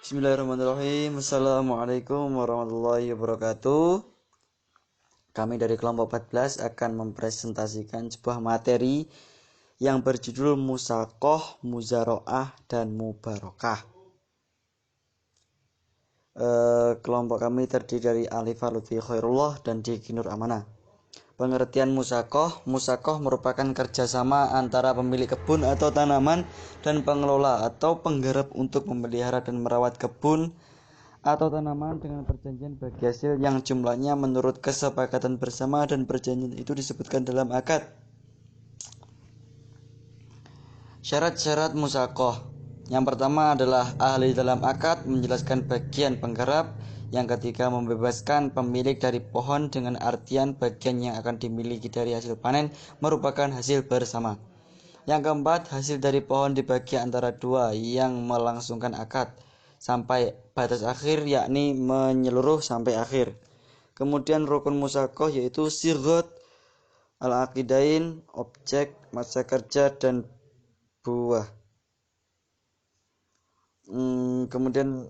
Bismillahirrahmanirrahim. Assalamualaikum warahmatullahi wabarakatuh. Kami dari kelompok 14 akan mempresentasikan sebuah materi yang berjudul Musaqah, Muzaro'ah, dan Mubarokah. Kelompok kami terdiri dari Alifah Lutfi Khairullah dan Diki Nur Amanah. Pengertian musaqah merupakan kerjasama antara pemilik kebun atau tanaman dan pengelola atau penggarap untuk memelihara dan merawat kebun atau tanaman dengan perjanjian bagi hasil yang jumlahnya menurut kesepakatan bersama, dan perjanjian itu disebutkan dalam akad. Syarat-syarat musaqah. Yang pertama adalah ahli dalam akad menjelaskan bagian penggarap. Yang ketiga, membebaskan pemilik dari pohon dengan artian bagian yang akan dimiliki dari hasil panen merupakan hasil bersama. Yang keempat, hasil dari pohon dibagi antara dua yang melangsungkan akad sampai batas akhir, yakni menyeluruh sampai akhir. Kemudian rukun musaqah yaitu sigot, al-aqidain, objek, masa kerja, dan buah. Kemudian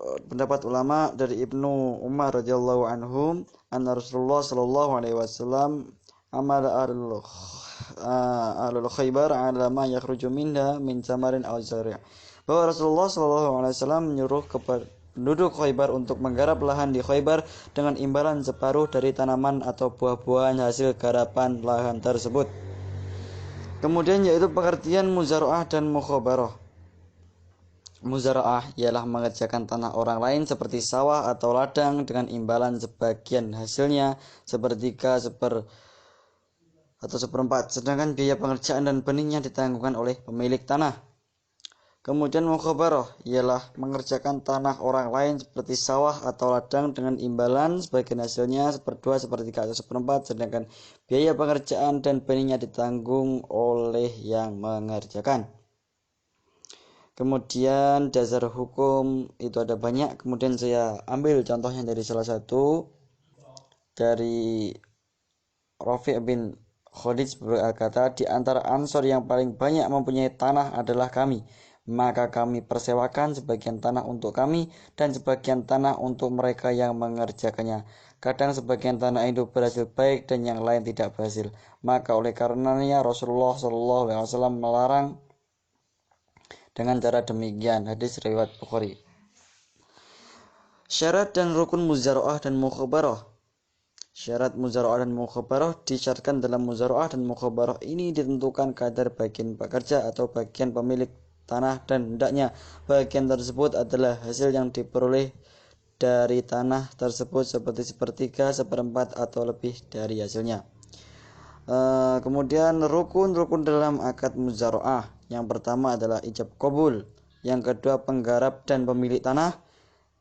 pendapat ulama dari Ibnu Umar radhiyallahu anhum, anna Rasulullah sallallahu alaihi wasallam amala ahlul Khaybar ala ma yakhruju minha min samarin aw zari'. Bahwa Rasulullah sallallahu alaihi wasallam menyuruh kepada penduduk Khaybar untuk menggarap lahan di Khaybar dengan imbalan separuh dari tanaman atau buah-buahan hasil garapan lahan tersebut. Kemudian yaitu pengertian muzaro'ah dan mukhabarah. Muzaro'ah ialah mengerjakan tanah orang lain seperti sawah atau ladang dengan imbalan sebagian hasilnya, sepertiga, atau seperempat, sedangkan biaya pengerjaan dan benihnya ditanggungkan oleh pemilik tanah. Kemudian mukhabarah ialah mengerjakan tanah orang lain seperti sawah atau ladang dengan imbalan sebagian hasilnya, seperdua, sepertiga, atau seperempat, sedangkan biaya pengerjaan dan benihnya ditanggung oleh yang mengerjakan. Kemudian dasar hukum itu ada banyak. Kemudian saya ambil contohnya dari salah satu, dari Rafi' bin Khadij berkata, di antara Ansor yang paling banyak mempunyai tanah adalah kami. Maka kami persewakan sebagian tanah untuk kami dan sebagian tanah untuk mereka yang mengerjakannya. Kadang sebagian tanah itu berhasil baik dan yang lain tidak berhasil. Maka oleh karenanya Rasulullah SAW melarang dengan cara demikian. Hadis riwayat Bukhari. Syarat dan rukun muzaro'ah dan mukhabarah. Syarat muzaro'ah dan mukhabarah disyaratkan dalam muzaro'ah dan mukhabarah ini ditentukan kadar bagian pekerja atau bagian pemilik tanah, dan hendaknya bagian tersebut adalah hasil yang diperoleh dari tanah tersebut seperti sepertiga, seperempat, atau lebih dari hasilnya. Kemudian rukun-rukun dalam akad muzaro'ah. Yang pertama adalah ijab qabul, yang kedua penggarap dan pemilik tanah,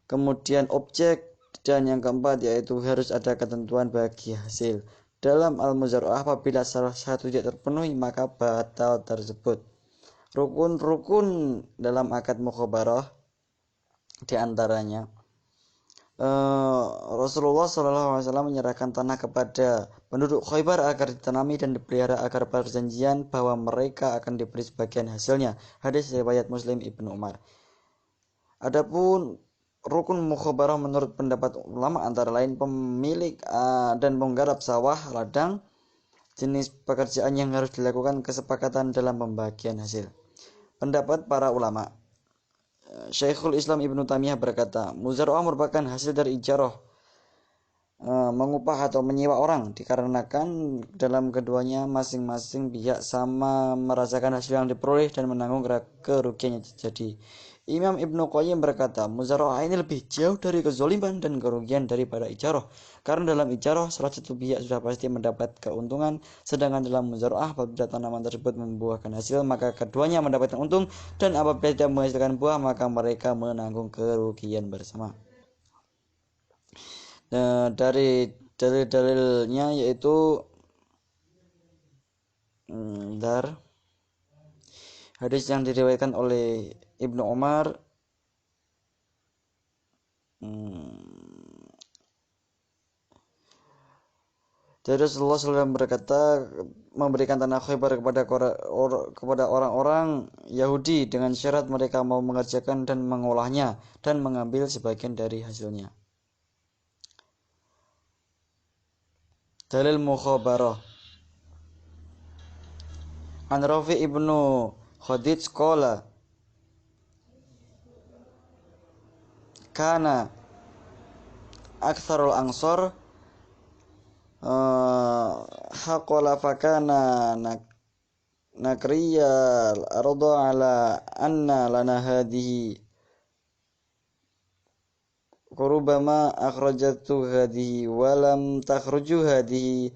kemudian objek, dan yang keempat yaitu harus ada ketentuan bagi hasil. Dalam al-muzaro'ah, apabila salah satu tidak terpenuhi maka batal tersebut. Rukun-rukun dalam akad mukhabarah diantaranya Rasulullah SAW menyerahkan tanah kepada penduduk Khaybar agar ditanami dan dipelihara agar perjanjian bahwa mereka akan diberi sebagian hasilnya. Hadis riwayat Muslim Ibnu Umar. Adapun rukun mukhabarah menurut pendapat ulama antara lain pemilik dan penggarap sawah, ladang, jenis pekerjaan yang harus dilakukan, kesepakatan dalam pembagian hasil. Pendapat para ulama. Syekhul Islam Ibnu Taimiyah berkata, muzaro'ah merupakan hasil dari ijarah, mengupah atau menyewa orang, dikarenakan dalam keduanya masing-masing pihak sama merasakan hasil yang diperoleh dan menanggung kerugian yang terjadi. Imam Ibnu Qayyim berkata, muzaro'ah ini lebih jauh dari kezaliman dan kerugian daripada ijarah, karena dalam ijarah salah satu pihak sudah pasti mendapat keuntungan, sedangkan dalam muzaro'ah apabila tanaman tersebut membuahkan hasil maka keduanya mendapatkan untung, dan apabila tidak menghasilkan buah maka mereka menanggung kerugian bersama. Dari dalil-dalilnya yaitu hadis yang diriwayatkan oleh Ibnu Umar dari Rasulullah SAW berkata, memberikan tanah Khaybar kepada orang-orang Yahudi dengan syarat mereka mau mengerjakan dan mengolahnya dan mengambil sebagian dari hasilnya. Dalil mukhabarah. An Rafi ibnu Khadij qala kana aktsarul ansor haqala fakana nakriya arda ala anna lana hadhihi kurubama akhrajatu hadhihi walam takhruju hadhihi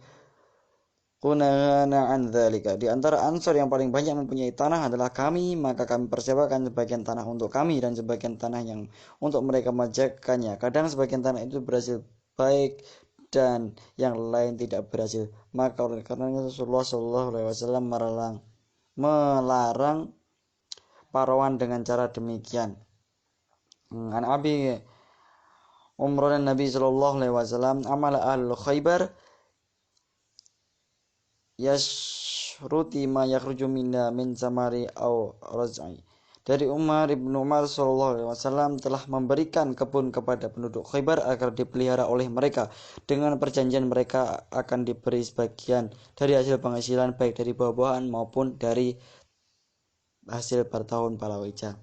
kunana an dzalika. Di antara ansor yang paling banyak mempunyai tanah adalah kami, maka kami persewakan sebagian tanah untuk kami dan sebagian tanah yang untuk mereka mengerjakannya. Kadang sebagian tanah itu berhasil baik dan yang lain tidak berhasil. Maka oleh karena Rasulullah SAW melarang parawan dengan cara demikian. An Abi Umrah Nabi SAW amala ahlul Khaybar yashruti ma yakhruju minna min samari au raz'i. Dari Umar SAW telah memberikan kebun kepada penduduk Khaybar agar dipelihara oleh mereka dengan perjanjian mereka akan diberi sebagian dari hasil penghasilan baik dari buah-buahan maupun dari hasil bertahun palawija.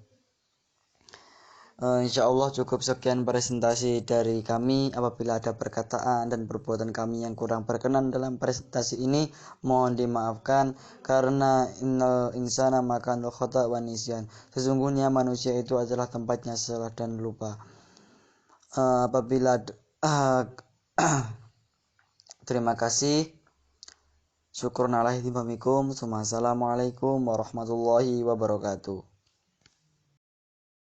Insyaallah cukup sekian presentasi dari kami. Apabila ada perkataan dan perbuatan kami yang kurang berkenan dalam presentasi ini, mohon dimaafkan karena innal insana makanul khata' wa nisyan. Sesungguhnya manusia itu adalah tempatnya salah dan lupa. Terima kasih. Syukurna alaihi wa bikum. Assalamualaikum warahmatullahi wabarakatuh.